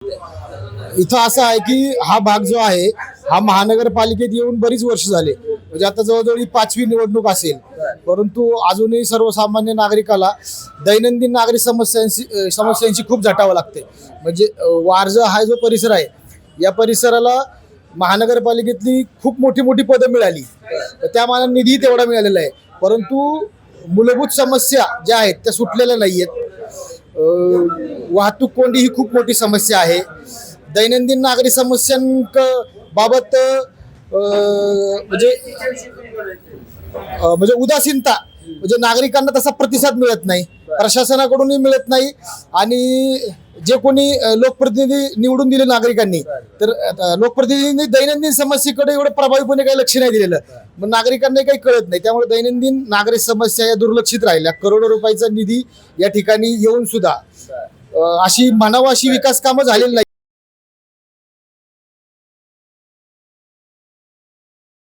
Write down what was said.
इथं असं आहे की हा भाग जो आहे हा महानगरपालिकेत येऊन बरीच वर्ष झाले, म्हणजे आता जवळजवळ 5वी निवडणूक असेल, परंतु अजूनही सर्वसामान्य नागरिकाला दैनंदिन नागरिक समस्यांशी खूप झटावं लागते. म्हणजे वारजा हा जो परिसर आहे या परिसराला महानगरपालिकेतली खूप मोठी मोठी पदं मिळाली, त्या मानाने निधी तेवढा मिळालेला आहे, परंतु मूलभूत समस्या ज्या आहेत त्या सुटलेल्या नाही आहेत. वाहतूक कोंडी ही खूप मोठी समस्या आहे. दैनंदिन नागरिक समस्यांबाबत म्हणजे म्हणजे उदासीनता, म्हणजे नागरिकांना तसा प्रतिसाद मिळत नाही, प्रशासनाकडूनही मिळत नाही, आणि जे कोणी लोकप्रतिनिधी निवडून दिले नागरिकांनी, तर लोकप्रतिनिधींनी दैनंदिन समस्येकडे एवढं प्रभावीपणे काही लक्ष नाही दिलेलं, मग नागरिकांना काही कळत नाही. त्यामुळे दैनंदिन नागरिक समस्या या दुर्लक्षित राहिल्या. करोडो रुपयाचा निधी या ठिकाणी येऊन सुद्धा अशी म्हणावं अशी विकास कामं झालेली नाही.